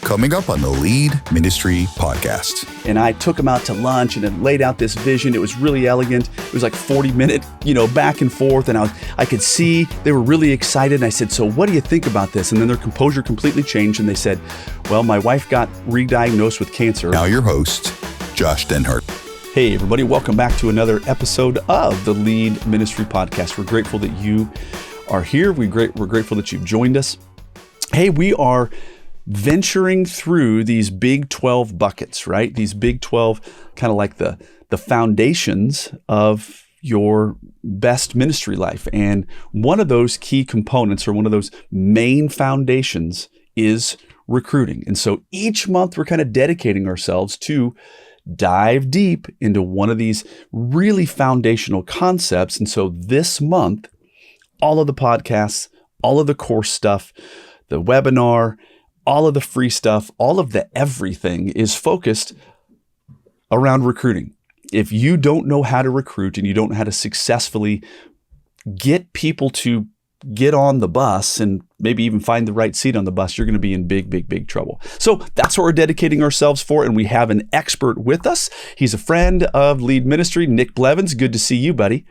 coming up on the Lead Ministry Podcast. And I took them out to lunch and then laid out this vision. It was really elegant. It was like 40-minute, back and forth. And I could see they were really excited. And I said, so what do you think about this? And then their composure completely changed. And they said, well, my wife got re-diagnosed with cancer. Now your host, Josh Denhart. Hey, everybody. Welcome back to another episode of the Lead Ministry Podcast. We're grateful that you are here. We're grateful that you've joined us. Hey, we are venturing through these Big 12 buckets, right? These Big 12, kind of like the foundations of your best ministry life. And one of those key components, or one of those main foundations, is recruiting. And so each month we're kind of dedicating ourselves to dive deep into one of these really foundational concepts. And so this month, all of the podcasts, all of the course stuff, the webinar, all of the free stuff, all of the everything is focused around recruiting. If you don't know how to recruit and you don't know how to successfully get people to get on the bus and maybe even find the right seat on the bus, you're going to be in big trouble. So that's what we're dedicating ourselves for. And we have an expert with us. He's a friend of Lead Ministry, Nick Blevins. Good to see you, buddy.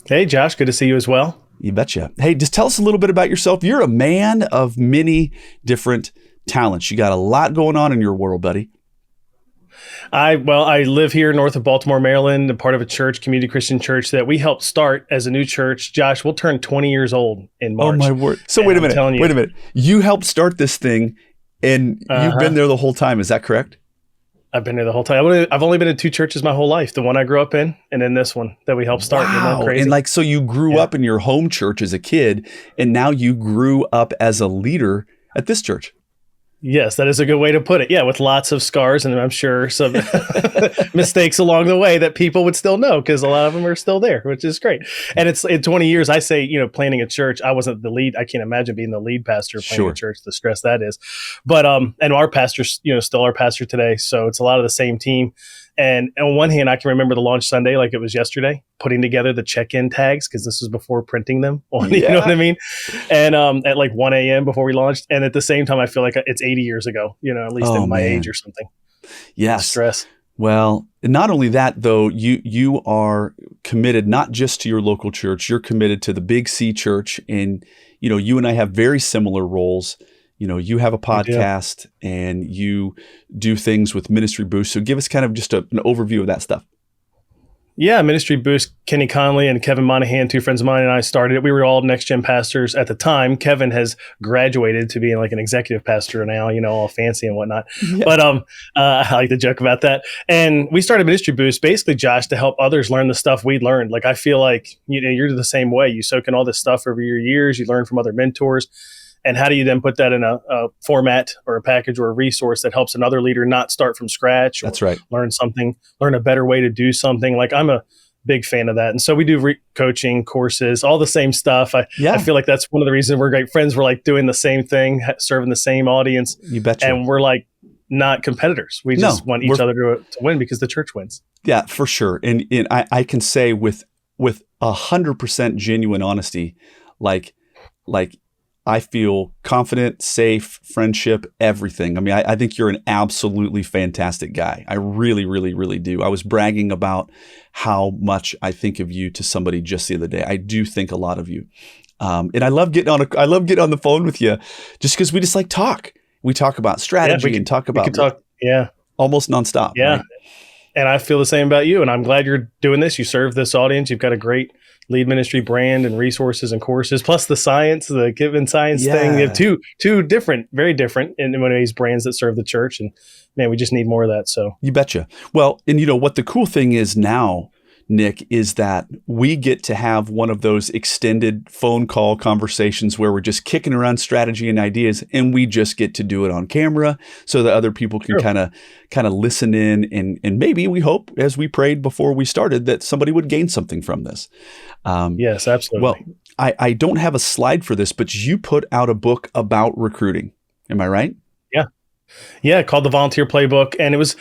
Hey, Josh. Good to see you as well. You betcha. Hey, just tell us a little bit about yourself. You're a man of many different talents. You got a lot going on in your world, buddy. I live here north of Baltimore, Maryland, and part of a church, community Christian church that we helped start as a new church. Josh, we'll turn 20 years old in March. Oh, my word. So wait a minute. You helped start this thing and you've been there the whole time. Is that correct? I've been there the whole time. I've only been in two churches my whole life. The one I grew up in, and then this one that we helped start. Wow. Isn't that crazy? And so you grew up in your home church as a kid, and now you grew up as a leader at this church. Yes, that is a good way to put it. Yeah, with lots of scars and I'm sure some mistakes along the way that people would still know because a lot of them are still there, which is great. And it's in 20 years, I say, planning a church, I wasn't the lead. I can't imagine being the lead pastor planning a church, the stress that is. But, and our pastor's, still our pastor today. So it's a lot of the same team. And on one hand, I can remember the launch Sunday like it was yesterday, putting together the check-in tags because this was before printing them. You know what I mean? And at like 1 a.m. before we launched. And at the same time, I feel like it's 80 years ago, at least in my age or something. Yes. Stress. Well, not only that, though, you are committed not just to your local church, you're committed to the Big C church. And, you and I have very similar roles. You have a podcast and you do things with Ministry Boost. So give us kind of just an overview of that stuff. Yeah, Ministry Boost, Kenny Conley and Kevin Monahan, two friends of mine, and I started it. We were all Next Gen pastors at the time. Kevin has graduated to being like an executive pastor now, all fancy and whatnot. Yeah. But I like to joke about that. And we started Ministry Boost basically, Josh, to help others learn the stuff we learned. Like I feel like you're the same way. You soak in all this stuff over your years. You learn from other mentors. And how do you then put that in a format or a package or a resource that helps another leader not start from scratch? That's right. Learn a better way to do something. Like I'm a big fan of that. And so we do coaching courses, all the same stuff. I feel like that's one of the reasons we're great friends. We're like doing the same thing, serving the same audience. You betcha. And we're like not competitors. We just want each other to win because the church wins. Yeah, for sure. And I can say with 100% genuine honesty, like I feel confident, safe, friendship, everything. I mean, I think you're an absolutely fantastic guy. I really, really, really do. I was bragging about how much I think of you to somebody just the other day. I do think a lot of you. And I love getting on the phone with you just because we just like talk. We talk about strategy and talk about almost nonstop. Yeah. Right? And I feel the same about you. And I'm glad you're doing this. You serve this audience. You've got a great Lead Ministry brand and resources and courses, plus the science, the Given Science thing. We have two different, very different in many ways brands that serve the church. And man, we just need more of that. So you betcha. Well, and what the cool thing is now, Nick, is that we get to have one of those extended phone call conversations where we're just kicking around strategy and ideas, and we just get to do it on camera so that other people can kind of listen in and maybe we hope, as we prayed before we started, that somebody would gain something from this. Yes, absolutely. Well, I don't have a slide for this, but you put out a book about recruiting. Am I right? Yeah. Yeah, called the Volunteer Playbook. And it was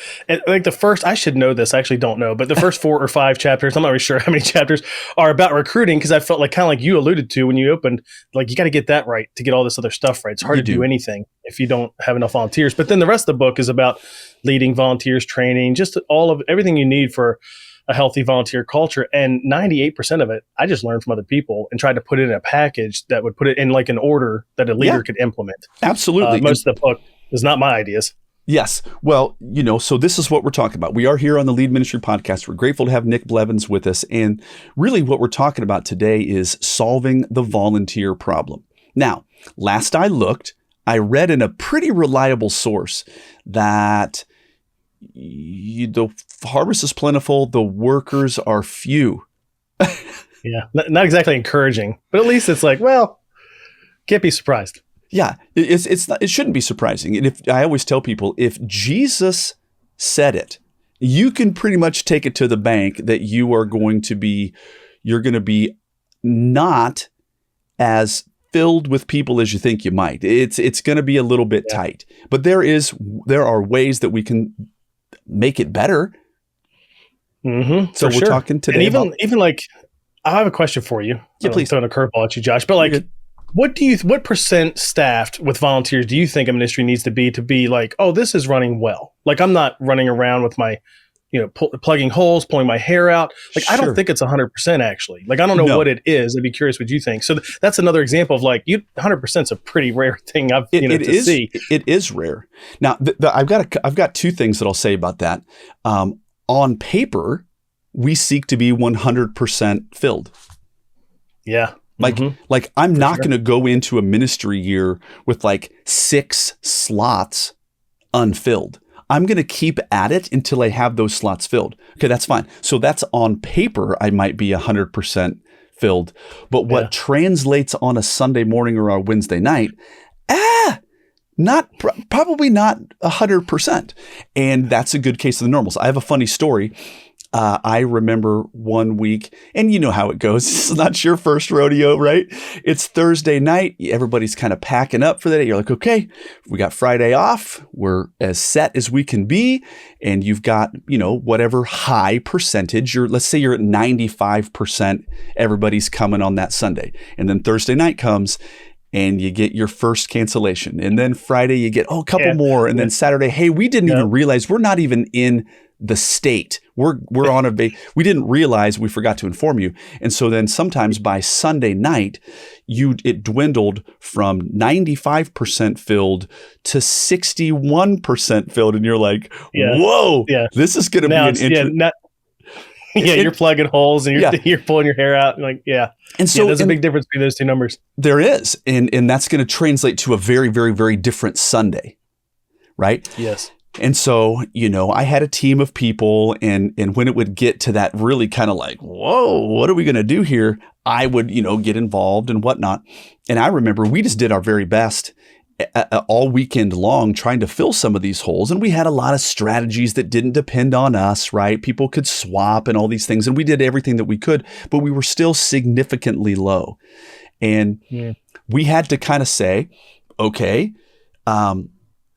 like the first, I should know this, I actually don't know, but the first 4 or 5 chapters, I'm not really sure how many chapters, are about recruiting, because I felt like, kind of like you alluded to when you opened, like you got to get that right to get all this other stuff right. It's hard to do anything if you don't have enough volunteers. But then the rest of the book is about leading volunteers, training, just all of everything you need for a healthy volunteer culture. And 98% of it, I just learned from other people and tried to put it in a package that would put it in like an order that a leader could implement. Absolutely. Most of the book is not my ideas. Yes. Well, so this is what we're talking about. We are here on the Lead Ministry Podcast. We're grateful to have Nick Blevins with us. And really what we're talking about today is solving the volunteer problem. Now, last I looked, I read in a pretty reliable source that the harvest is plentiful, the workers are few. Yeah, not exactly encouraging, but at least it's like, well, can't be surprised. Yeah, it shouldn't be surprising. And if I always tell people, if Jesus said it, you can pretty much take it to the bank that you're going to be not as filled with people as you think you might. It's going to be a little bit tight, but there are ways that we can make it better. Mm-hmm, so we're talking today. And even like, I have a question for you. Yeah, please. I'm throwing a curveball at you, Josh. But like, what percent staffed with volunteers do you think a ministry needs to be like, oh, this is running well? Like, I'm not running around with my, plugging holes, pulling my hair out. Like, I don't think it's 100% actually. Like, I don't know what it is. I'd be curious what you think. So that's another example of like, 100% is a pretty rare thing to see. It is rare. Now, I've got 2 things that I'll say about that. On paper, we seek to be 100% filled. Yeah. Like I'm not going to go into a ministry year with like 6 slots unfilled. I'm going to keep at it until I have those slots filled. Okay, that's fine. So that's on paper, I might be 100% filled. But what translates on a Sunday morning or a Wednesday night, probably not 100%. And that's a good case of the normals. I have a funny story. I remember one week, and you know how it goes. This is not your first rodeo, right? It's Thursday night. Everybody's kind of packing up for the day. You're like, okay, we got Friday off. We're as set as we can be. And you've got, whatever high percentage. Let's say you're at 95%. Everybody's coming on that Sunday. And then Thursday night comes and you get your first cancellation. And then Friday you get, a couple more. And then Saturday, hey, we didn't even realize we're not even in the state. We're on we didn't realize, we forgot to inform you. And so then sometimes by Sunday night, it dwindled from 95% filled to 61% filled. And you're like, whoa, this is going to be an interesting. You're plugging holes and you're pulling your hair out. And and so there's a big difference between those 2 numbers. There is. And that's going to translate to a very, very, very different Sunday. Right? Yes. And so, I had a team of people, and when it would get to that really kind of like, whoa, what are we going to do here? I would, get involved and whatnot. And I remember we just did our very best all weekend long trying to fill some of these holes. And we had a lot of strategies that didn't depend on us, right? People could swap and all these things. And we did everything that we could, but we were still significantly low. And we had to kind of say, okay,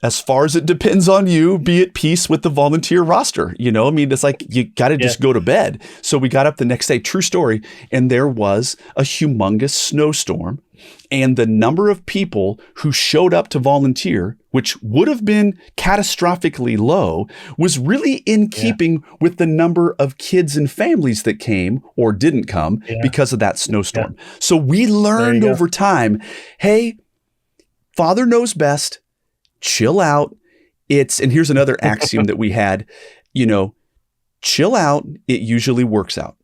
as far as it depends on you, be at peace with the volunteer roster. It's like you got to just go to bed. So we got up the next day, true story, and there was a humongous snowstorm. And the number of people who showed up to volunteer, which would have been catastrophically low, was really in keeping with the number of kids and families that came or didn't come because of that snowstorm. So we learned over time, hey, Father knows best. Chill out. And here's another axiom that we had, chill out. It usually works out.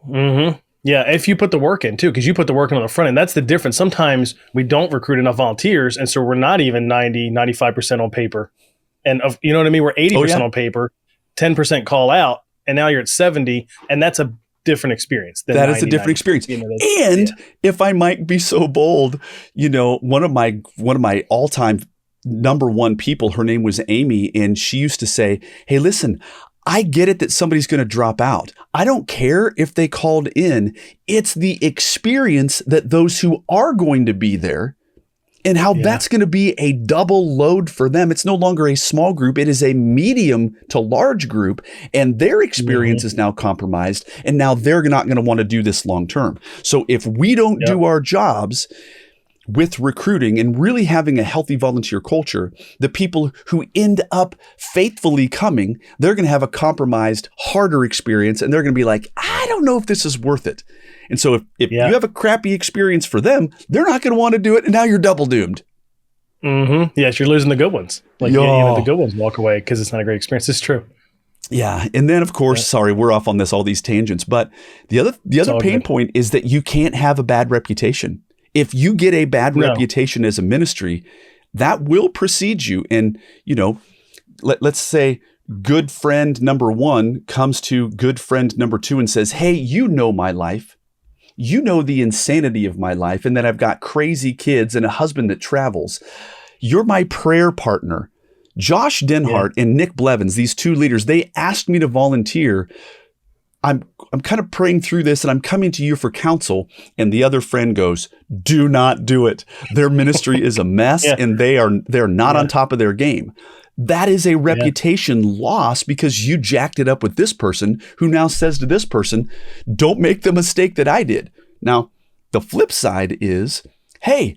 Mm-hmm. Yeah. If you put the work in too, because you put the work in on the front end, that's the difference. Sometimes we don't recruit enough volunteers. And so we're not even 95% on paper. And you know what I mean? We're 80% on paper, 10% call out. And now you're at 70. And that's a different experience. That is a different experience. And if I might be so bold, one of my all-time number 1 people, her name was Amy, and she used to say, hey, listen, I get it that somebody's going to drop out. I don't care if they called in. It's the experience that those who are going to be there and how that's going to be a double load for them. It's no longer a small group. It is a medium to large group, and their experience is now compromised. And now they're not going to want to do this long term. So if we don't do our jobs with recruiting and really having a healthy volunteer culture, the people who end up faithfully coming, they're going to have a compromised, harder experience. And they're going to be like, I don't know if this is worth it. And so if you have a crappy experience for them, they're not going to want to do it. And now you're double doomed. Yes, you're losing the good ones. Like the good ones walk away because it's not a great experience. It's true. Yeah. And then, of course, sorry, we're off on all these tangents. But the other pain point is that you can't have a bad reputation. If you get a bad reputation as a ministry, that will precede you. And, let's say good friend number 1 comes to good friend number 2 and says, hey, you know my life. You know the insanity of my life and that I've got crazy kids and a husband that travels. You're my prayer partner. Josh Denhart and Nick Blevins, these 2 leaders, they asked me to volunteer. I'm kind of praying through this and I'm coming to you for counsel. And the other friend goes, do not do it. Their ministry is a mess and they're not on top of their game. That is a reputation loss because you jacked it up with this person who now says to this person, don't make the mistake that I did. Now, the flip side is, hey,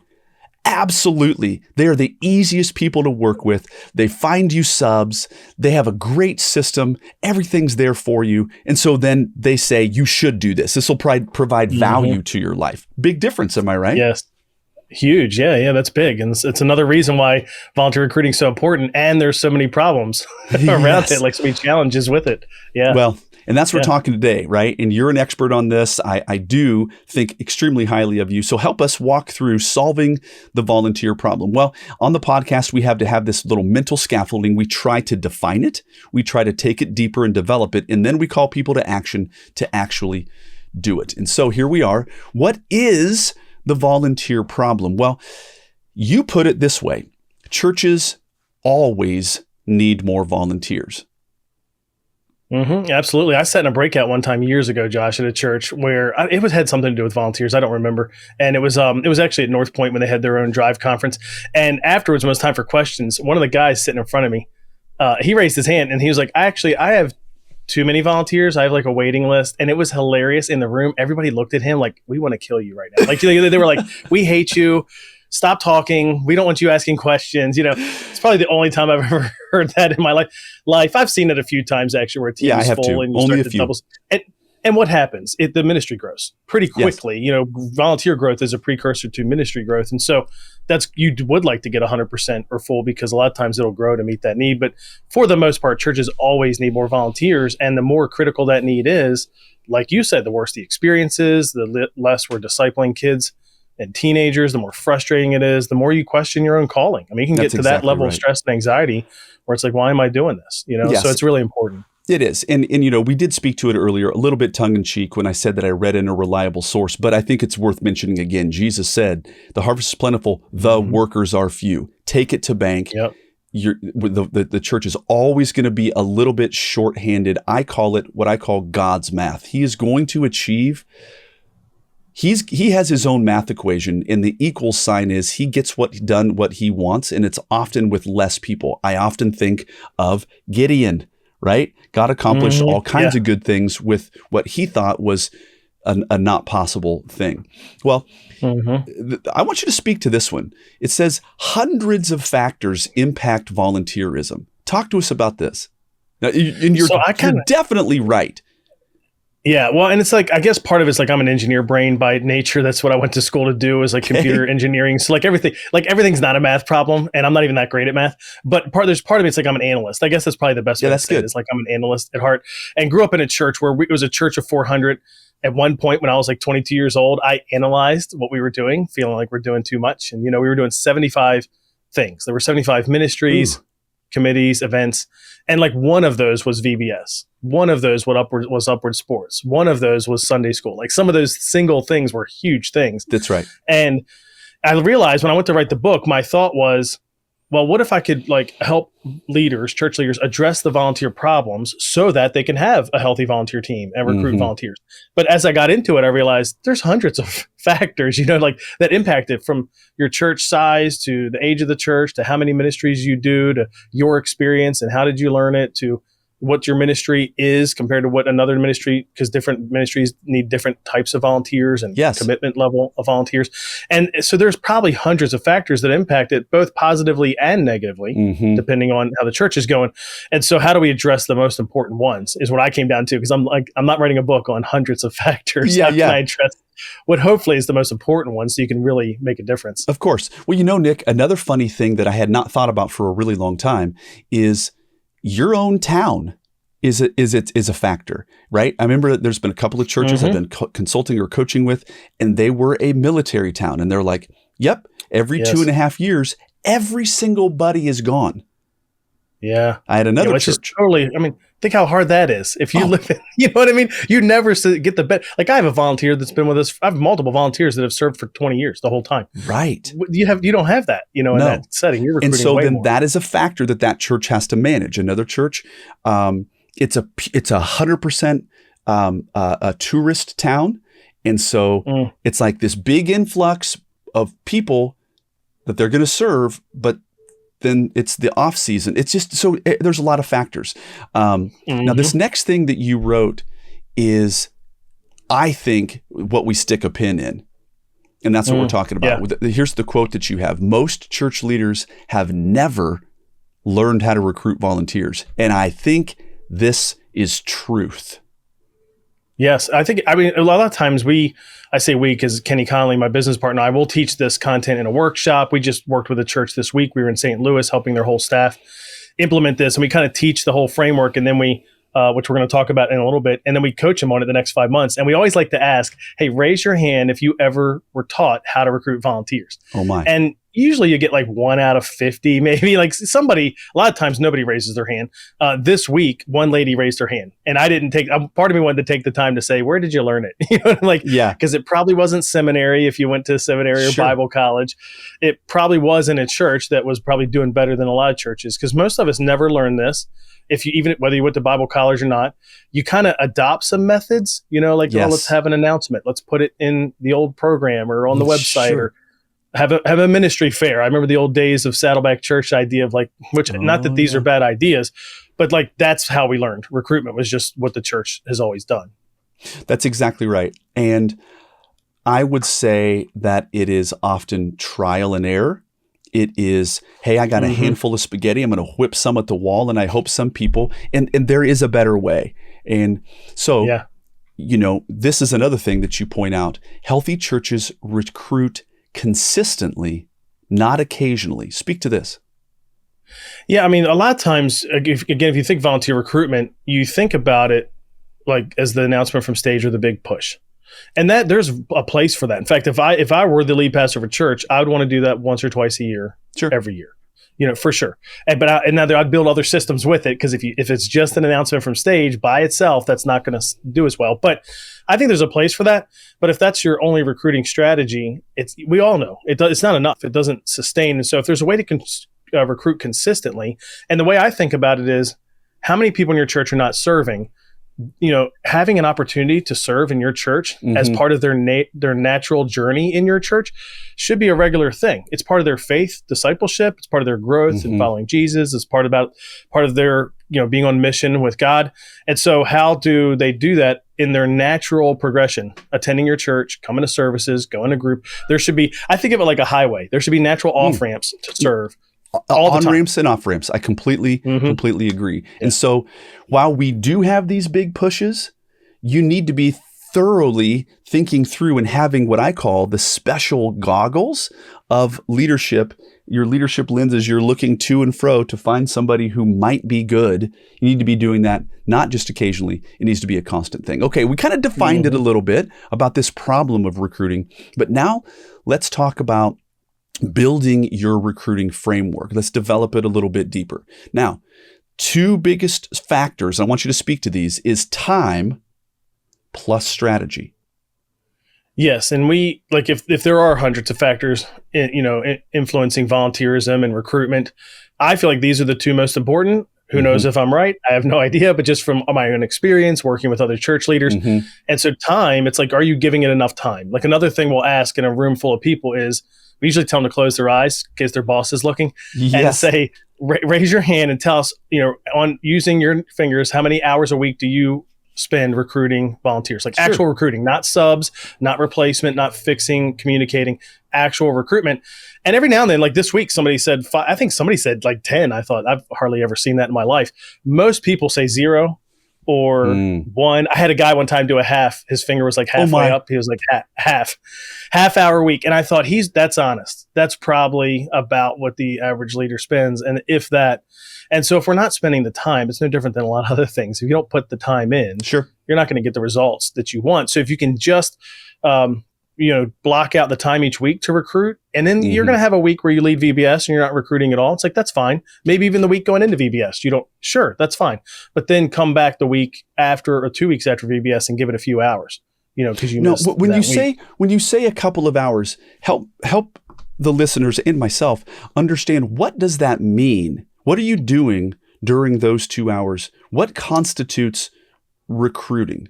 absolutely. They are the easiest people to work with. They find you subs. They have a great system. Everything's there for you. And so then they say, you should do this. This will provide value to your life. Big difference. Am I right? Yes. Huge. Yeah, that's big. And it's another reason why volunteer recruiting is so important. And there's so many problems around it, like so many challenges with it. Yeah. Well, and that's what we're talking today, right? And you're an expert on this. I do think extremely highly of you. So help us walk through solving the volunteer problem. Well, on the podcast, we have to have this little mental scaffolding. We try to define it. We try to take it deeper and develop it. And then we call people to action to actually do it. And so here we are. What is the volunteer problem? Well, you put it this way. Churches always need more volunteers. Absolutely. I sat in a breakout one time years ago, Josh, at a church where it had something to do with volunteers. I don't remember. And it was actually at North Point when they had their own drive conference. And afterwards, when it was time for questions, one of the guys sitting in front of me, he raised his hand and he was like, I have too many volunteers. I have like a waiting list. And it was hilarious in the room. Everybody looked at him like, we want to kill you right now. Like they were like, we hate you. Stop talking. We don't want you asking questions. It's probably the only time I've ever heard that in my life. I've seen it a few times actually where a team is full too. and you Only start to double. And what happens? The ministry grows pretty quickly. Yes. Volunteer growth is a precursor to ministry growth. And so you would like to get 100% or full because a lot of times it'll grow to meet that need. But for the most part, churches always need more volunteers. And the more critical that need is, like you said, the worse the experience is, the less we're discipling kids and teenagers, the more frustrating it is, the more you question your own calling. I mean, you can get to that level of stress and anxiety where it's like, why am I doing this? So it's really important. It is. And we did speak to it earlier, a little bit tongue in cheek when I said that I read in a reliable source, but I think it's worth mentioning again. Jesus said, the harvest is plentiful, the workers are few. Take it to bank. Yep. The church is always going to be a little bit shorthanded. I call it what I call God's math. He is going to achieve. He has his own math equation, and the equal sign is he gets what he wants, and it's often with less people. I often think of Gideon, right? God accomplished all kinds of good things with what he thought was a not possible thing. Well, I want you to speak to this one. It says hundreds of factors impact volunteerism. Talk to us about this. Now, you're definitely right. Yeah, well, and it's like, I guess part of it's like I'm an engineer brain by nature. That's what I went to school to do, is like computer engineering. So everything's not a math problem, and I'm not even that great at math. But there's part of it's like I'm an analyst. I guess that's probably the best way to say it. It's like I'm an analyst at heart, and grew up in a church where it was a church of 400. At one point when I was like 22 years old, I analyzed what we were doing, feeling like we're doing too much. And, we were doing 75 things. There were 75 ministries, committees, events. And like one of those was VBS. One of those was Upward Sports. One of those was Sunday school. Like some of those single things were huge things. That's right. And I realized when I went to write the book, my thought was, well, what if I could like help leaders, church leaders, address the volunteer problems so that they can have a healthy volunteer team and recruit volunteers? But as I got into it, I realized there's hundreds of factors, like that impact it, from your church size to the age of the church to how many ministries you do to your experience and how did you learn it to what your ministry is compared to what another ministry, because different ministries need different types of volunteers and commitment level of volunteers. And so there's probably hundreds of factors that impact it both positively and negatively, depending on how the church is going. And so how do we address the most important ones is what I came down to, because I'm not writing a book on hundreds of factors. How can I address what hopefully is the most important one so you can really make a difference? Of course. Well, Nick, another funny thing that I had not thought about for a really long time is your own town is a factor, right? I remember there's been a couple of churches I've done consulting or coaching with, and they were a military town. And they're like, yep, every 2.5 years, every single buddy is gone. Yeah. I had another church. Think how hard that is. If you live in, you know what I mean? You never get the best. Like I have a volunteer that's been with us. I have multiple volunteers that have served for 20 years, the whole time. Right. You don't have that, in that setting. You're recruiting and so way then more. That is a factor that church has to manage. Another church, it's 100% a tourist town. And so it's like this big influx of people that they're going to serve, but then it's the off season. It's just there's a lot of factors. Now, this next thing that you wrote is, I think, what we stick a pin in. And that's what we're talking about. Yeah. Here's the quote that you have. Most church leaders have never learned how to recruit volunteers. And I think this is truth. Yes. A lot of times I say we because Kenny Connolly, my business partner, I will teach this content in a workshop. We just worked with a church this week. We were in St. Louis helping their whole staff implement this. And we kind of teach the whole framework. And then which we're going to talk about in a little bit. And then we coach them on it the next 5 months. And we always like to ask, hey, raise your hand if you ever were taught how to recruit volunteers. Oh my. And usually you get like 1 out of 50, maybe. Like a lot of times nobody raises their hand. This week, one lady raised her hand. And I didn't part of me wanted to take the time to say, where did you learn it? Because it probably wasn't seminary if you went to seminary or Bible college. It probably was in a church that was probably doing better than a lot of churches, because most of us never learned this. Whether you went to Bible college or not, you kind of adopt some methods, let's have an announcement. Let's put it in the old program or on the website or have a ministry fair. I remember the old days of Saddleback Church idea of not that these are bad ideas, but that's how we learned. Recruitment was just what the church has always done. That's exactly right. And I would say that it is often trial and error. It is, hey, I got a handful of spaghetti. I'm going to whip some at the wall, and I hope some people, and there is a better way. And so, this is another thing that you point out. Healthy churches recruit consistently, not occasionally. Speak to this. Yeah, a lot of times, if you think volunteer recruitment, you think about it like as the announcement from stage or the big push. And that there's a place for that. In fact, if I were the lead pastor of a church, I would want to do that once or twice a year, every year, for sure. And I'd build other systems with it, because if it's just an announcement from stage by itself, that's not going to do as well. But I think there's a place for that. But if that's your only recruiting strategy, we all know it's not enough. It doesn't sustain. And so if there's a way to recruit consistently, and the way I think about it is, how many people in your church are not serving? Having an opportunity to serve in your church as part of their natural journey in your church should be a regular thing. It's part of their faith discipleship. It's part of their growth in following Jesus. It's part of their, being on mission with God. And so how do they do that in their natural progression? Attending your church, coming to services, going to group. There should be, I think of it like a highway. There should be natural off-ramps to serve. On ramps and off ramps. I completely agree. Yeah. And so while we do have these big pushes, you need to be thoroughly thinking through and having what I call the special goggles of leadership, your leadership lenses. You're looking to and fro to find somebody who might be good. You need to be doing that, not just occasionally. It needs to be a constant thing. Okay, we kind of defined it a little bit about this problem of recruiting, but now let's talk about building your recruiting framework. Let's develop it a little bit deeper. Now, two biggest factors, I want you to speak to these, is time plus strategy. Yes, and we like if there are hundreds of factors, influencing volunteerism and recruitment, I feel like these are the two most important. Who knows if I'm right? I have no idea, but just from my own experience working with other church leaders. And so time, it's like, are you giving it enough time? Like another thing we'll ask in a room full of people is, we usually tell them to close their eyes in case their boss is looking, and say, raise your hand and tell us, on using your fingers, how many hours a week do you spend recruiting volunteers? Like actual recruiting, not subs, not replacement, not fixing, communicating, actual recruitment. And every now and then, like this week, somebody said, I think somebody said like 10. I thought, I've hardly ever seen that in my life. Most people say 0 or 1. I had a guy one time do a half. His finger was like halfway up. He was like half hour a week. And I thought that's honest. That's probably about what the average leader spends. And if that, and so if we're not spending the time, it's no different than a lot of other things. If you don't put the time in, you're not going to get the results that you want. So if you can just, block out the time each week to recruit, and then you're going to have a week where you lead VBS and you're not recruiting at all. It's like, that's fine. Maybe even the week going into VBS, that's fine. But then come back the week after or 2 weeks after VBS and give it a few hours, because when you say a couple of hours, help the listeners and myself understand, what does that mean? What are you doing during those 2 hours? What constitutes recruiting?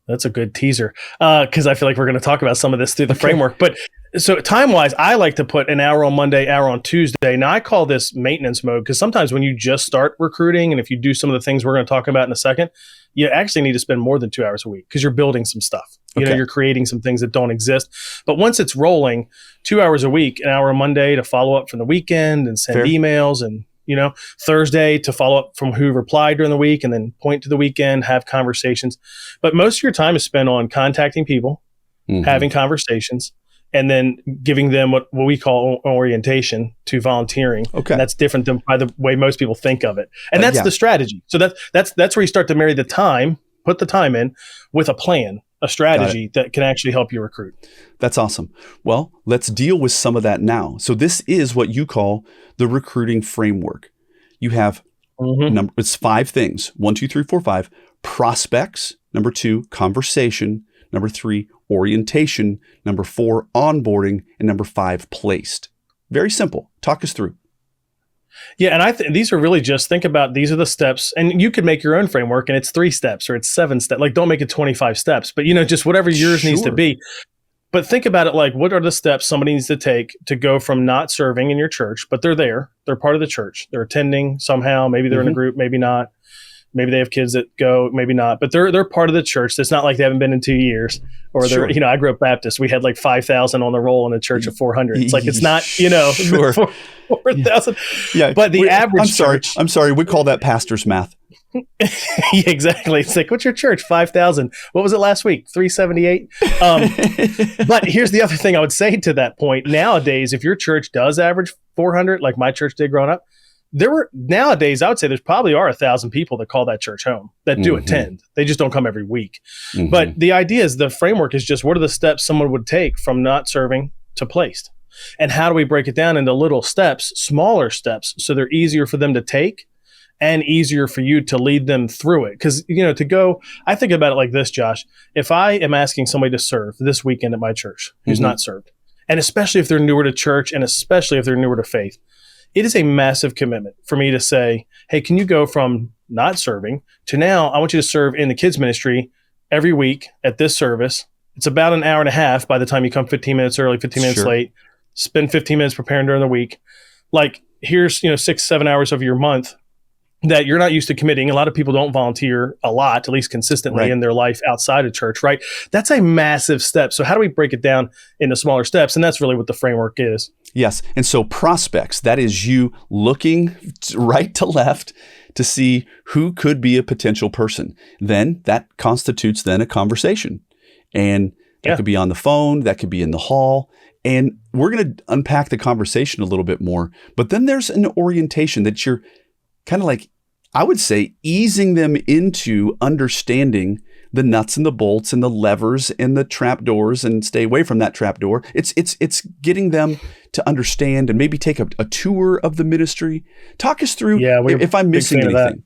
That's a good teaser, because I feel like we're going to talk about some of this through the framework. But so time-wise, I like to put an hour on Monday, hour on Tuesday. Now, I call this maintenance mode, because sometimes when you just start recruiting, and if you do some of the things we're going to talk about in a second, you actually need to spend more than 2 hours a week, because you're building some stuff. You're creating some things that don't exist. But once it's rolling, 2 hours a week, an hour on Monday to follow up from the weekend and send emails, and Thursday to follow up from who replied during the week, and then point to the weekend, have conversations. But most of your time is spent on contacting people, having conversations, and then giving them what we call orientation to volunteering. Okay. And that's different than by the way most people think of it. And that's the strategy. So that's where you start to marry the time, put the time in with a plan, a strategy that can actually help you recruit. That's awesome. Well, let's deal with some of that now. So this is what you call the recruiting framework. You have it's 5 things: 1, 2, 3, 4, 5. Prospects. Number 2, conversation. Number 3, orientation. Number 4, onboarding. And number 5, placed. Very simple. Talk us through. Yeah, and these are really just, think about, these are the steps, and you could make your own framework, and it's 3 steps or it's 7 steps. Like, don't make it 25 steps, but just whatever yours needs to be. But think about it like, what are the steps somebody needs to take to go from not serving in your church, but they're part of the church, they're attending somehow, maybe they're in a group, maybe not. Maybe they have kids that go, maybe not, but they're part of the church. It's not like they haven't been in 2 years, or they're, I grew up Baptist. We had like 5,000 on the roll in a church of 400. It's like, it's not, 4,000. Yeah. But the average I'm sorry. We call that pastor's math. Yeah, exactly. It's like, what's your church? 5,000. What was it last week? 378. But here's the other thing I would say to that point. Nowadays, if your church does average 400, like my church did growing up, nowadays, I would say there's probably 1,000 people that call that church home, that do attend. They just don't come every week. But the idea is, the framework is just, what are the steps someone would take from not serving to placed? And how do we break it down into little steps, smaller steps, so they're easier for them to take and easier for you to lead them through it? Because, I think about it like this, Josh. If I am asking somebody to serve this weekend at my church who's not served, and especially if they're newer to church, and especially if they're newer to faith, it is a massive commitment for me to say, hey, can you go from not serving to now, I want you to serve in the kids ministry every week at this service. It's about an hour and a half by the time you come 15 minutes early, 15 minutes late, spend 15 minutes preparing during the week. Like, here's, 6-7 hours of your month that you're not used to committing. A lot of people don't volunteer a lot, at least consistently in their life outside of church, right? That's a massive step. So how do we break it down into smaller steps? And that's really what the framework is. Yes. And so prospects, that is you looking right to left to see who could be a potential person. Then that constitutes then a conversation. And that could be on the phone, that could be in the hall. And we're going to unpack the conversation a little bit more. But then there's an orientation that you're kind of like, I would say, easing them into understanding the nuts and the bolts and the levers and the trap doors, and stay away from that trap door. It's getting them to understand and maybe take a tour of the ministry. Talk us through if I'm missing anything.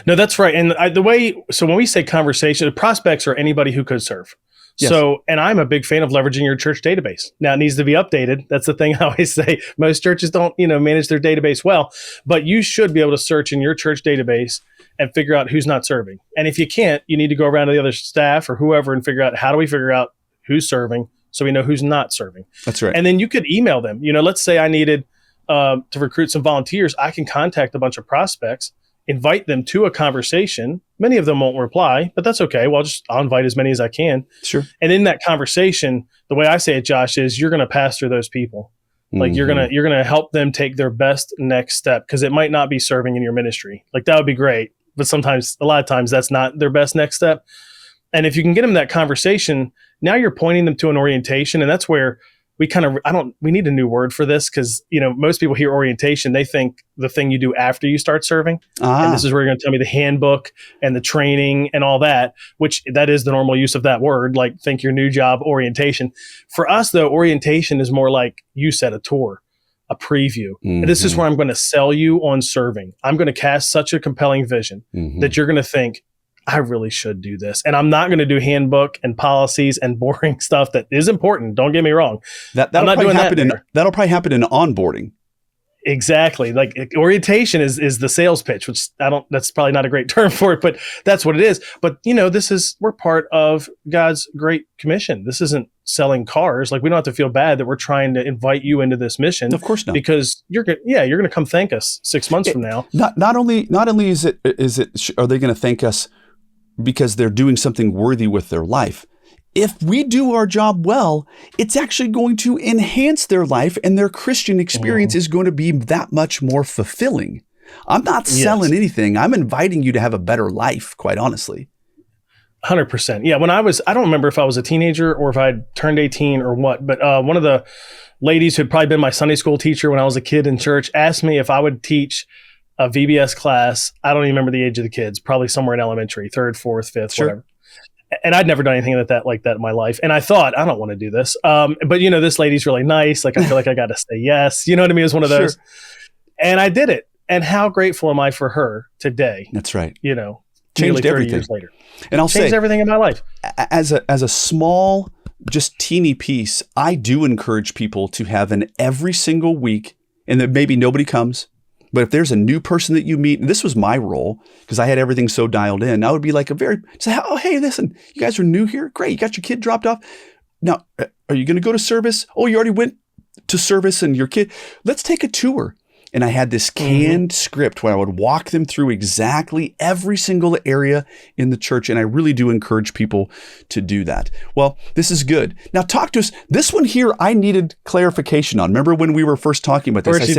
No, that's right. And so when we say conversation, prospects are anybody who could serve. Yes. So, and I'm a big fan of leveraging your church database. Now it needs to be updated. That's the thing I always say. Most churches don't, manage their database well, but you should be able to search in your church database and figure out who's not serving. And if you can't, you need to go around to the other staff or whoever and figure out, how do we figure out who's serving so we know who's not serving? That's right. And then you could email them. Let's say I needed to recruit some volunteers. I can contact a bunch of prospects, invite them to a conversation. Many of them won't reply, but that's okay. Well, I'll invite as many as I can. Sure. And in that conversation, the way I say it, Josh, is you're going to pastor those people. Like you're going to help them take their best next step, because it might not be serving in your ministry. Like that would be great, but a lot of times that's not their best next step. And if you can get them that conversation, now you're pointing them to an orientation. And that's where we need a new word for this, because, most people hear orientation, they think the thing you do after you start serving. And this is where you're going to tell me the handbook and the training and all that, which that is the normal use of that word, like think your new job orientation. For us, though, orientation is more like you said, a tour, a preview. And this is where I'm going to sell you on serving. I'm going to cast such a compelling vision that you're going to think, I really should do this. And I'm not going to do handbook and policies and boring stuff that is important. Don't get me wrong. That'll probably happen in onboarding. Exactly. Like orientation is the sales pitch, which that's probably not a great term for it, but that's what it is. But we're part of God's great commission. This isn't selling cars. Like we don't have to feel bad that we're trying to invite you into this mission. Of course not. Because you're going to come thank us 6 months from now. Not only are they going to thank us because they're doing something worthy with their life. If we do our job well, it's actually going to enhance their life, and their Christian experience is going to be that much more fulfilling. I'm not selling anything. I'm inviting you to have a better life, quite honestly. 100%. Yeah. I don't remember if I was a teenager or if I'd turned 18 or what, but one of the ladies who'd probably been my Sunday school teacher when I was a kid in church asked me if I would teach a VBS class. I don't even remember the age of the kids, probably somewhere in elementary, 3rd, 4th, 5th, whatever. And I'd never done anything like that in my life. And I thought, I don't want to do this. But this lady's really nice. Like, I feel like I got to say yes. You know what I mean? It was one of those. Sure. And I did it. And how grateful am I for her today? That's right. Changed everything. Years later. And I'll changed say, everything in my life. As a small, just teeny piece, I do encourage people to have an every single week, and that maybe nobody comes, but if there's a new person that you meet, and this was my role because I had everything so dialed in, I would be like hey, listen, you guys are new here. Great. You got your kid dropped off. Now, are you going to go to service? Oh, you already went to service and your kid, let's take a tour. And I had this canned script where I would walk them through exactly every single area in the church. And I really do encourage people to do that. Well, this is good. Now talk to us. This one here, I needed clarification on. Remember when we were first talking about this?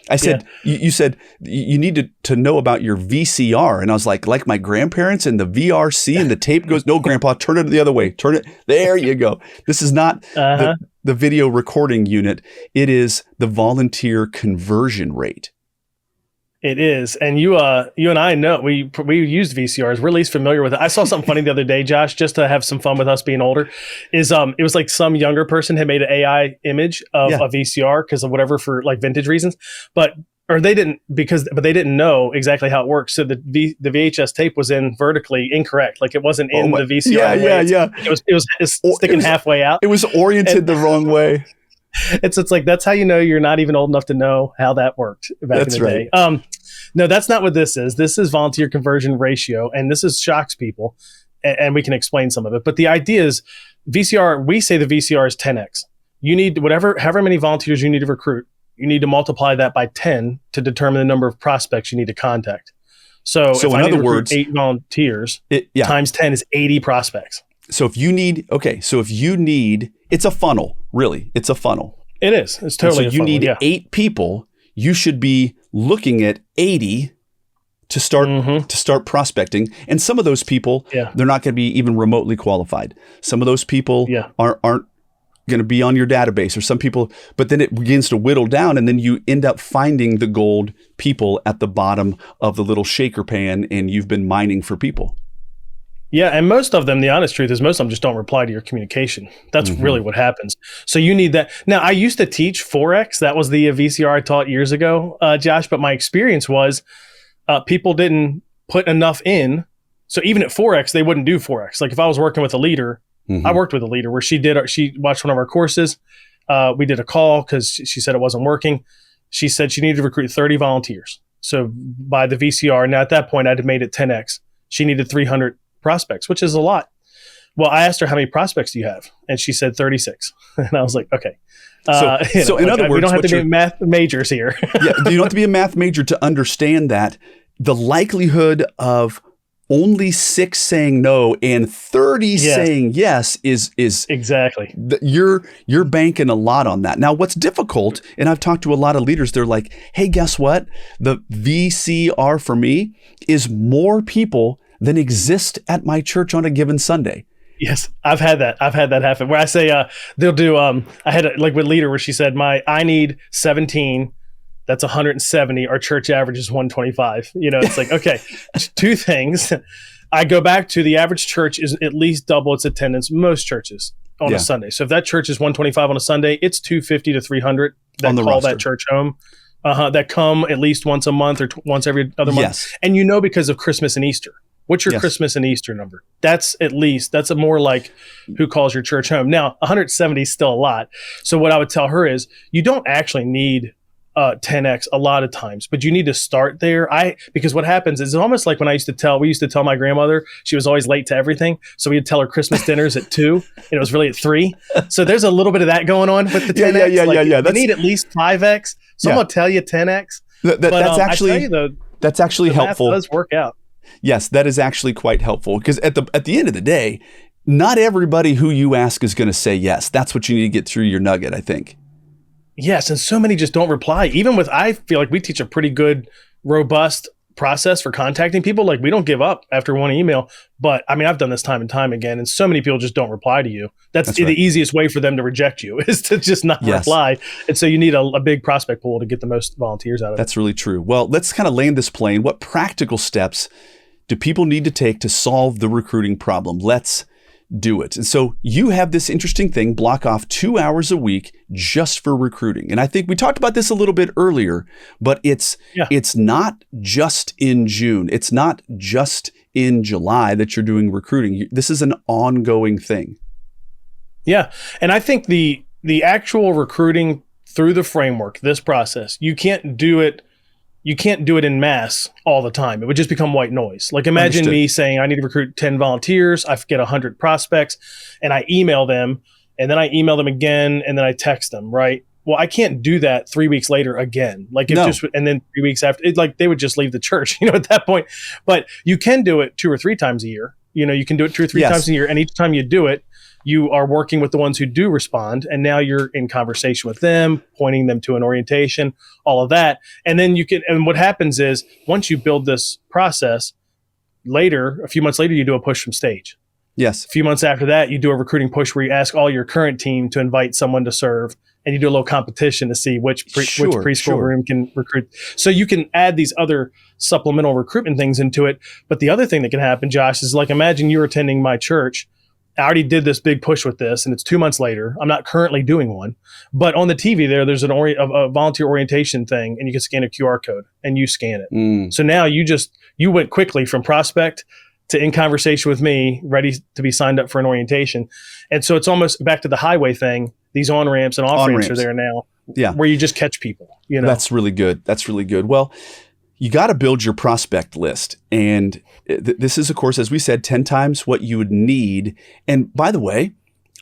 I said, you said you needed to know about your VCR. And I was like my grandparents and the VRC, and the tape goes, no, Grandpa, turn it the other way. Turn it. There you go. This is not the video recording unit. It is the volunteer conversion rate. It is. And you and I know we used VCRs. We're at least familiar with it. I saw something funny the other day, Josh, just to have some fun with us being older, is it was like some younger person had made an AI image of a VCR because of whatever, for like vintage reasons, but they didn't know exactly how it works. So the VHS tape was in vertically incorrect. Like it wasn't in the VCR. It was sticking halfway out. It was oriented the wrong way. It's like, that's how you know you're not even old enough to know how that worked back in the day. No, that's not what this is. This is volunteer conversion ratio, and this shocks people, and we can explain some of it. But the idea is VCR, we say the VCR is 10x. You need however many volunteers you need to recruit, you need to multiply that by 10 to determine the number of prospects you need to contact. So if in other words, 8 volunteers times 10 is 80 prospects. So if you need, it's a funnel, really. It's a funnel. It is. It's totally a funnel. So you need 8 people. You should be looking at 80 to start prospecting. And some of those people, they're not going to be even remotely qualified. Some of those people aren't going to be on your database, or some people, but then it begins to whittle down, and then you end up finding the gold people at the bottom of the little shaker pan, and you've been mining for people. Yeah, and most of them, the honest truth is most of them just don't reply to your communication. That's really what happens. So you need that. Now, I used to teach 4X. That was the VCR I taught years ago, Josh, but my experience was people didn't put enough in. So even at 4X, they wouldn't do 4X. Like if I was working with a leader I worked with a leader where she watched one of our courses. We did a call because she said it wasn't working. She said she needed to recruit 30 volunteers. So by the VCR, now at that point, I'd made it 10X. She needed 300 prospects, which is a lot. Well, I asked her, how many prospects do you have? And she said 36. And I was like, okay. So in other words, we don't have to be math majors here. Yeah, you don't have to be a math major to understand that the likelihood of only 6 saying no and 30 saying yes is exactly. You're banking a lot on that. Now, what's difficult, and I've talked to a lot of leaders, they're like, hey, guess what? The VCR for me is more people than exist at my church on a given Sunday. Yes, I've had that happen where I say they'll do. I had like with leader where she said, I need 17. That's 170. Our church average is 125. It's like, okay, 2 things. I go back to the average church is at least double its attendance, most churches on a Sunday. So if that church is 125 on a Sunday, it's 250 to 300 that on the call roster. that church home. That come at least once a month or once every other month. Yes. And because of Christmas and Easter. What's your Christmas and Easter number? That's a more like who calls your church home. Now, 170 is still a lot. So what I would tell her is you don't actually need 10X a lot of times, but you need to start there. Because what happens is it's almost like when we used to tell my grandmother, she was always late to everything. So we'd tell her Christmas dinners at 2 and it was really at 3. So there's a little bit of that going on with the 10X. Yeah. You need at least 5X. So I'm going to tell you 10X. That's actually helpful. Math does work out. Yes, that is actually quite helpful because at the end of the day, not everybody who you ask is going to say yes. That's what you need to get through your nugget, I think. Yes, and so many just don't reply. I feel like we teach a pretty good, robust process for contacting people. Like we don't give up after one email, but I've done this time and time again, and so many people just don't reply to you. That's the easiest way for them to reject you is to just not reply. And so you need a big prospect pool to get the most volunteers out of it. That's really true. Well, let's kind of land this plane. What practical steps do people need to take to solve the recruiting problem? Let's do it. And so you have this interesting thing, block off 2 hours a week just for recruiting. And I think we talked about this a little bit earlier, but it's not just in June. It's not just in July that you're doing recruiting. This is an ongoing thing. Yeah. And I think the actual recruiting through the framework, this process, you can't do it in mass all the time. It would just become white noise. Like imagine me saying I need to recruit 10 volunteers. I get 100 prospects and I email them and then I email them again and then I text them, right? Well, I can't do that 3 weeks later again. And then 3 weeks after, they would just leave the church, at that point. But you can do it 2 or 3 times a year. You can do it 2 or 3 times a year. And each time you do it, you are working with the ones who do respond. And now you're in conversation with them, pointing them to an orientation, all of that. And then and what happens is once you build this process a few months later, you do a push from stage. Yes. A few months after that, you do a recruiting push where you ask all your current team to invite someone to serve. And you do a little competition to see which preschool room can recruit. So you can add these other supplemental recruitment things into it. But the other thing that can happen, Josh, is like imagine you're attending my church. I already did this big push with this, and it's 2 months later. I'm not currently doing one, but on the TV there's a volunteer orientation thing, and you can scan a QR code, and you scan it. So now you went quickly from prospect to in conversation with me, ready to be signed up for an orientation. And so it's almost back to the highway thing. These on-ramps and off-ramps are there now, where you just catch people. That's really good. Well, you got to build your prospect list. And this is, of course, as we said, 10 times what you would need. And by the way,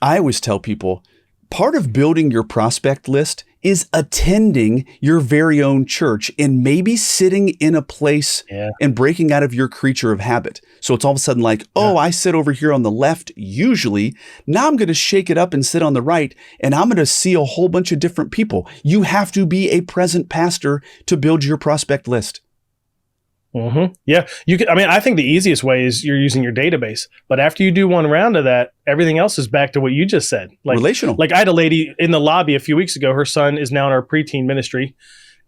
I always tell people, part of building your prospect list is attending your very own church and maybe sitting in a place and breaking out of your creature of habit. So it's all of a sudden like, I sit over here on the left usually. Now I'm going to shake it up and sit on the right, and I'm going to see a whole bunch of different people. You have to be a present pastor to build your prospect list. Mm-hmm. Yeah. I think the easiest way is you're using your database, but after you do one round of that, everything else is back to what you just said. Like relational. Like I had a lady in the lobby a few weeks ago. Her son is now in our preteen ministry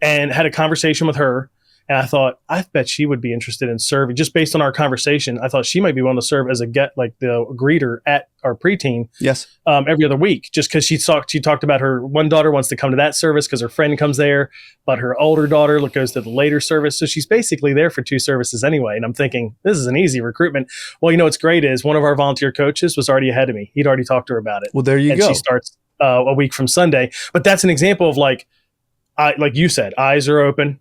and had a conversation with her. And I thought, I bet she would be interested in serving. Just based on our conversation, I thought she might be willing to serve as like the greeter at our preteen. Yes. Every other week, just because she talked about her one daughter wants to come to that service because her friend comes there, but her older daughter goes to the later service. So she's basically there for 2 services anyway. And I'm thinking, this is an easy recruitment. Well, what's great is one of our volunteer coaches was already ahead of me. He'd already talked to her about it. Well, there you go. She starts a week from Sunday. But that's an example of like you said, eyes are open.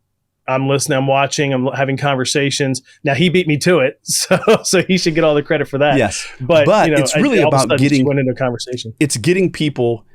I'm listening, I'm watching, I'm having conversations. Now he beat me to it, so he should get all the credit for that. Yes, but it's really about getting went into a conversation. It's getting people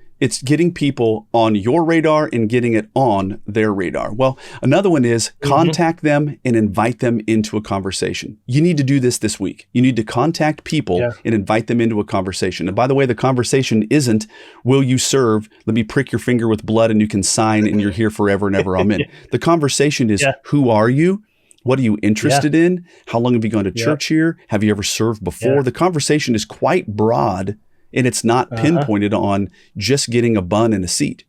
on your radar and getting it on their radar. Well, another one is contact them and invite them into a conversation. You need to do this week. You need to contact people and invite them into a conversation. And by the way, the conversation isn't, will you serve? Let me prick your finger with blood and you can sign and you're here forever and ever. Amen. The conversation is, who are you? What are you interested in? How long have you gone to church here? Have you ever served before? The conversation is quite broad. And it's not pinpointed on just getting a bun and a seat.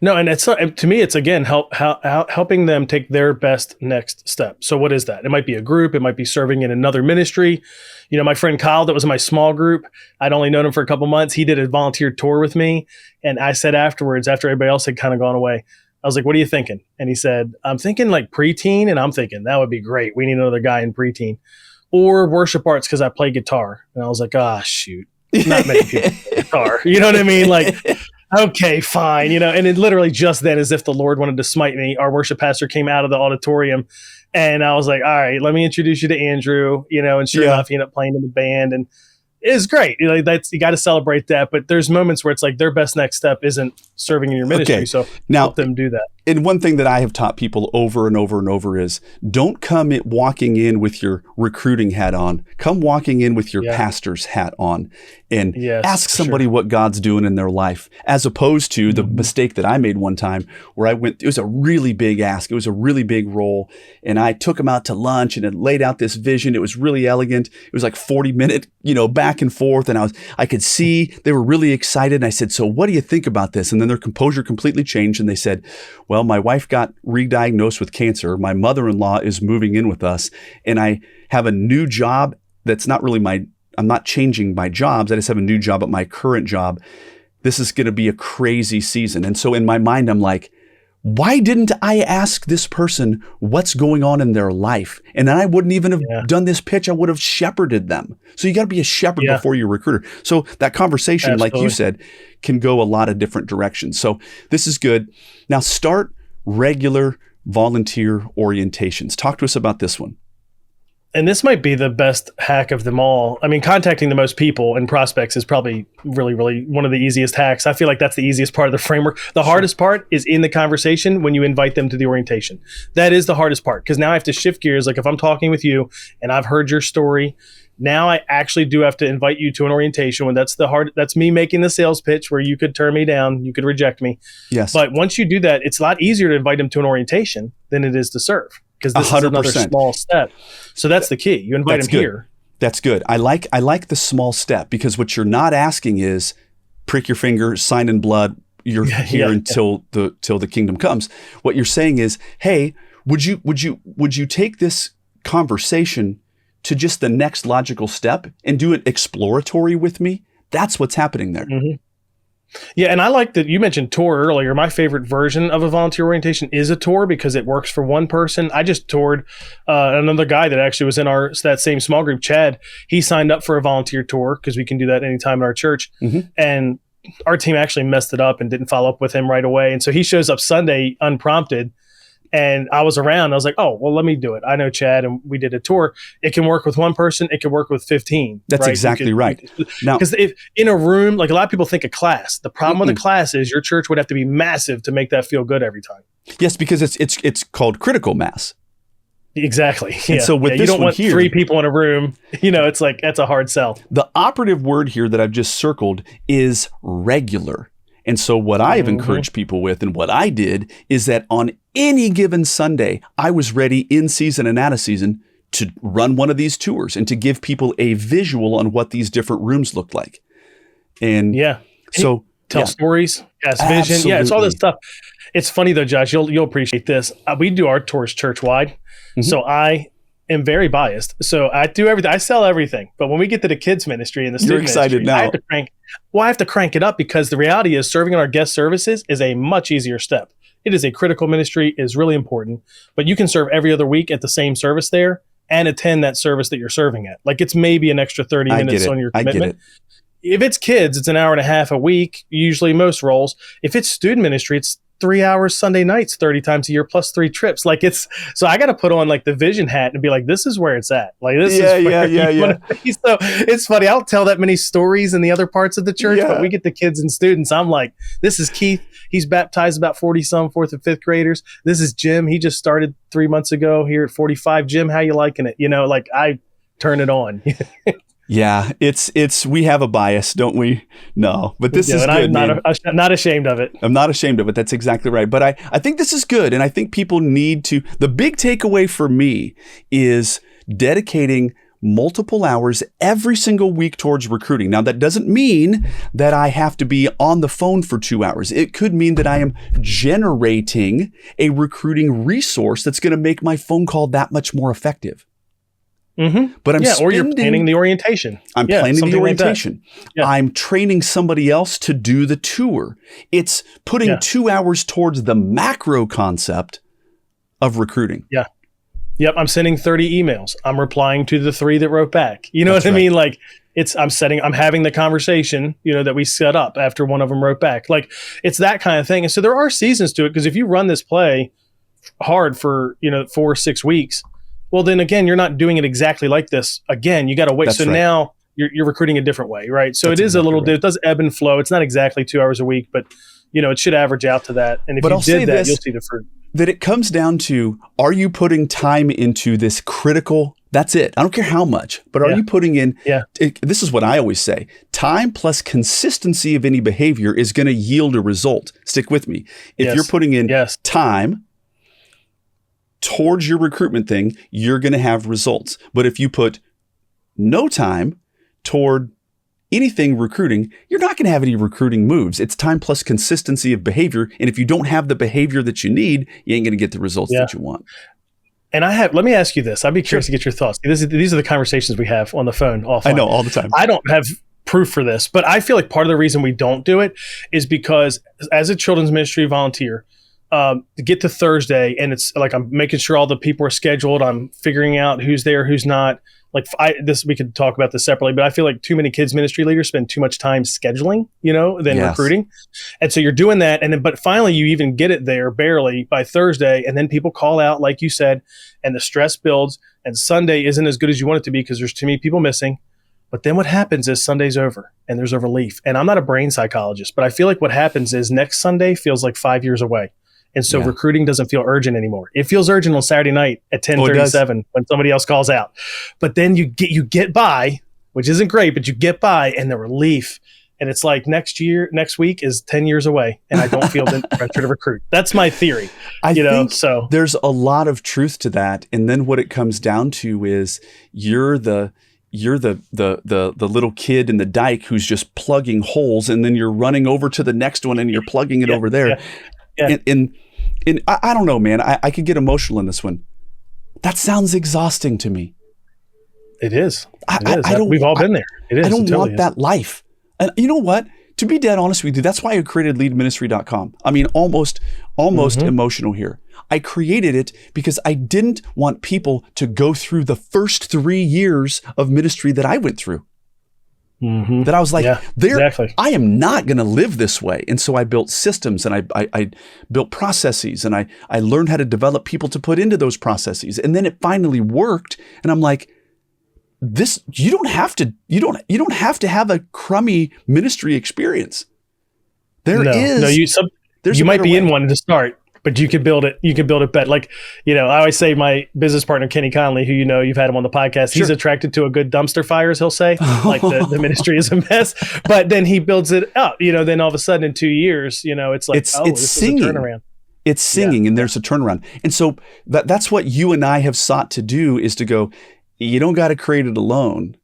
No, and it's not, to me, it's again helping them take their best next step. So what is that? It might be a group. It might be serving in another ministry. My friend Kyle, that was in my small group, I'd only known him for a couple months. He did a volunteer tour with me. And I said afterwards, after everybody else had kind of gone away, I was like, what are you thinking? And he said, I'm thinking like preteen. And I'm thinking that would be great. We need another guy in preteen or worship arts because I play guitar. And I was like, shoot. Not many people play guitar. You know what I mean? Like, okay, fine. And it literally just then, as if the Lord wanted to smite me, our worship pastor came out of the auditorium and I was like, all right, let me introduce you to Andrew, and sure enough, he ended up playing in the band and it was great. You got to celebrate that. But there's moments where it's like their best next step isn't serving in your ministry. Okay. So now, help them do that. And one thing that I have taught people over and over and over is don't come walking in with your recruiting hat on. Come walking in with your pastor's hat on and ask somebody what God's doing in their life, as opposed to the mistake that I made one time where it was a really big ask. It was a really big role. And I took them out to lunch and it laid out this vision. It was really elegant. It was like 40-minute, back and forth. And I could see they were really excited. And I said, so what do you think about this? And then their composure completely changed. And they said, well, my wife got re-diagnosed with cancer. My mother-in-law is moving in with us. And I have a new job that's not really I'm not changing my jobs. I just have a new job at my current job. This is going to be a crazy season. And so in my mind, I'm like, why didn't I ask this person what's going on in their life? And then I wouldn't even have done this pitch. I would have shepherded them. So you got to be a shepherd before you're a recruiter. So that conversation, like you said, can go a lot of different directions. So this is good. Now start regular volunteer orientations. Talk to us about this one. And this might be the best hack of them all. I mean, contacting the most people and prospects is probably really, really one of the easiest hacks. I feel like that's the easiest part of the framework. The hardest part is in the conversation when you invite them to the orientation. That is the hardest part because now I have to shift gears. Like if I'm talking with you and I've heard your story, now I actually do have to invite you to an orientation when that's me making the sales pitch where you could turn me down, you could reject me. Yes. But once you do that, it's a lot easier to invite them to an orientation than it is to serve. Because this 100%. Is another small step. So that's the key. You invite them here. That's good. I like the small step because what you're not asking is prick your finger, sign in blood. You're here until the kingdom comes. What you're saying is, hey, would you take this conversation to just the next logical step and do it exploratory with me? That's what's happening there. Mm-hmm. Yeah, and I like that you mentioned tour earlier. My favorite version of a volunteer orientation is a tour because it works for one person. I just toured another guy that actually was in that same small group, Chad. He signed up for a volunteer tour because we can do that anytime in our church. Mm-hmm. And our team actually messed it up and didn't follow up with him right away. And so he shows up Sunday unprompted. And I was around. I was like, oh, well, let me do it. I know Chad, and we did a tour. It can work with one person. It can work with 15. That's exactly right. Now, because if in a room, like a lot of people think a class. The problem with a class is your church would have to be massive to make that feel good every time. Yes, because it's called critical mass. Exactly. And so with this you don't one want here, 3 people in a room. It's like that's a hard sell. The operative word here that I've just circled is regular. And so what I have encouraged people with and what I did is that on any given Sunday, I was ready in season and out of season to run one of these tours and to give people a visual on what these different rooms looked like. And to tell stories, yes, vision. Yeah, it's all this stuff. It's funny though, Josh, you'll appreciate this. We do our tours church-wide. Mm-hmm. So I am very biased. So I do everything. I sell everything. But when we get to the kids ministry and the student excited ministry, now. I have to crank it up because the reality is serving in our guest services is a much easier step. It is a critical ministry, is really important, but you can serve every other week at the same service there and attend that service that you're serving at. Like it's maybe an extra 30 minutes on your commitment. I get it. If it's kids, it's an hour and a half a week, usually most roles. If it's student ministry, it's 3 hours Sunday nights, 30 times a year, plus 3 trips. Like so I got to put on like the vision hat and be like, this is where it's at. Like this is where you want to be. So it's funny. I don't tell that many stories in the other parts of the church, but we get the kids and students. I'm like, this is Keith. He's baptized about 40-some 4th and 5th graders. This is Jim. He just started 3 months ago here at 45. Jim, how you liking it? Like I turn it on. Yeah, it's we have a bias, don't we? No, but this is good. I'm not ashamed of it. I'm not ashamed of it. That's exactly right. But I think this is good. And I think people need to, the big takeaway for me is dedicating multiple hours every single week towards recruiting. Now, that doesn't mean that I have to be on the phone for 2 hours. It could mean that I am generating a recruiting resource that's going to make my phone call that much more effective. Mm-hmm. But or you're planning the orientation. I'm planning the orientation. Like I'm training somebody else to do the tour. It's putting 2 hours towards the macro concept of recruiting. Yeah. Yep. I'm sending 30 emails. I'm replying to the 3 that wrote back. You know what I mean? Like I'm having the conversation, that we set up after one of them wrote back. Like it's that kind of thing. And so there are seasons to it, because if you run this play hard for, 4 or 6 weeks, well, then again, you're not doing it exactly like this. Again, you got to wait. That's right. Now you're recruiting a different way, right? So it is a little, it does ebb and flow. It's not exactly 2 hours a week, but it should average out to that. And if you did that, you'll see the fruit. That it comes down to, are you putting time into this critical? That's it. I don't care how much, but are you putting in? This is what I always say: time plus consistency of any behavior is going to yield a result. Stick with me. If you're putting in time towards your recruitment thing, you're going to have results. But if you put no time toward anything recruiting, you're not going to have any recruiting moves. It's time plus consistency of behavior. And if you don't have the behavior that you need, you ain't going to get the results that you want. And let me ask you this. I'd be curious to get your thoughts. These are the conversations we have on the phone offline. I know, all the time. I don't have proof for this, but I feel like part of the reason we don't do it is because as a children's ministry volunteer, to get to Thursday, and it's like I'm making sure all the people are scheduled. I'm figuring out who's there, who's not. Like we could talk about this separately, but I feel like too many kids ministry leaders spend too much time scheduling, than recruiting. And so you're doing that. But finally you even get it there barely by Thursday. And then people call out, like you said, and the stress builds, and Sunday isn't as good as you want it to be because there's too many people missing. But then what happens is Sunday's over and there's a relief. And I'm not a brain psychologist, but I feel like what happens is next Sunday feels like 5 years away. And so recruiting doesn't feel urgent anymore. It feels urgent on Saturday night at 10:37 when somebody else calls out. But then you get by, which isn't great, but you get by, and the relief. And it's like next week is 10 years away, and I don't feel the pressure to recruit. That's my theory. I think there's a lot of truth to that. And then what it comes down to is you're the little kid in the dike who's just plugging holes, and then you're running over to the next one and you're plugging it over there. Yeah. And I don't know, man. I could get emotional in this one. That sounds exhausting to me. It is. We've all been there. It is. I don't want that life. And you know what? To be dead honest with you, that's why I created leadministry.com. I mean, almost emotional here. I created it because I didn't want people to go through the first 3 years of ministry that I went through. Mm-hmm. That I was like, I am not going to live this way. And so I built systems, and I built processes, and I learned how to develop people to put into those processes. And then it finally worked. And I'm like, you don't have to have a crummy ministry experience. You might be in one to start, but you can build it. You can build it better. Like, I always say my business partner, Kenny Conley, who you've had him on the podcast, he's attracted to a good dumpster fire, as he'll say, like the ministry is a mess, but then he builds it up, then all of a sudden in 2 years, it's like, it's singing. Is a turnaround. It's singing, and there's a turnaround. And so that's what you and I have sought to do, is to go, you don't got to create it alone.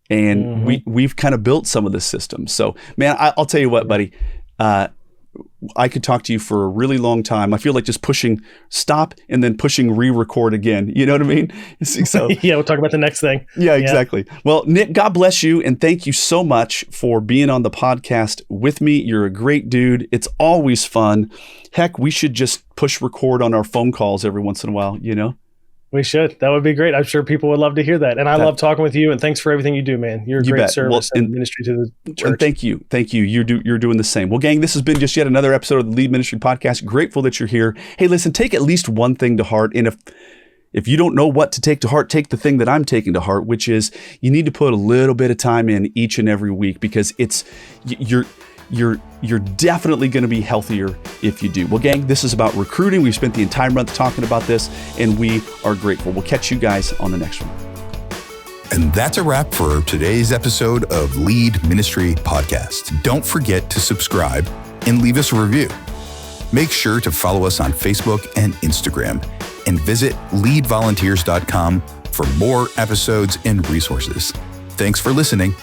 And we've kind of built some of the systems. So man, I'll tell you what, buddy, I could talk to you for a really long time. I feel like just pushing stop and then pushing re-record again. You know what I mean? So yeah, we'll talk about the next thing. Yeah, exactly. Well, Nick, God bless you. And thank you so much for being on the podcast with me. You're a great dude. It's always fun. Heck, we should just push record on our phone calls every once in a while, you know? We should. That would be great. I'm sure people would love to hear that. And I love talking with you. And thanks for everything you do, man. You're a great service and ministry to the church. And thank you. Thank you. You're doing the same. Well, gang, this has been just yet another episode of the Lead Ministry Podcast. Grateful that you're here. Hey, listen, take at least one thing to heart. And if you don't know what to take to heart, take the thing that I'm taking to heart, which is you need to put a little bit of time in each and every week, because you're definitely going to be healthier if you do. Well, gang, this is about recruiting. We've spent the entire month talking about this, and we are grateful. We'll catch you guys on the next one. And that's a wrap for today's episode of Lead Ministry Podcast. Don't forget to subscribe and leave us a review. Make sure to follow us on Facebook and Instagram, and visit leadvolunteers.com for more episodes and resources. Thanks for listening.